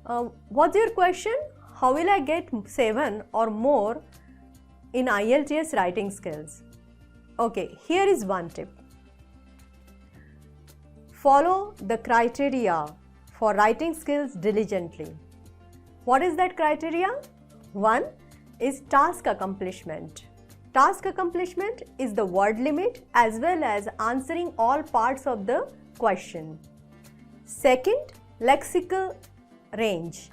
What's your question? How will I get 7 or more in IELTS writing skills? Okay, here is one tip. Follow the criteria for writing skills diligently. What is that criteria? One is task accomplishment. Task accomplishment is the word limit as well as answering all parts of the question. Second, lexical range.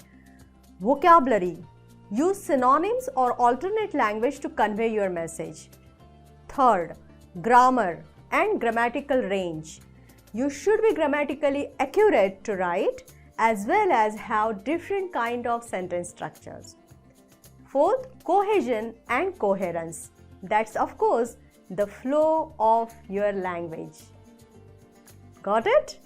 Vocabulary. Use synonyms or alternate language to convey your message. Third, grammar and grammatical range. You should be grammatically accurate to write as well as have different kind of sentence structures. Fourth, cohesion and coherence. That's of course the flow of your language. Got it?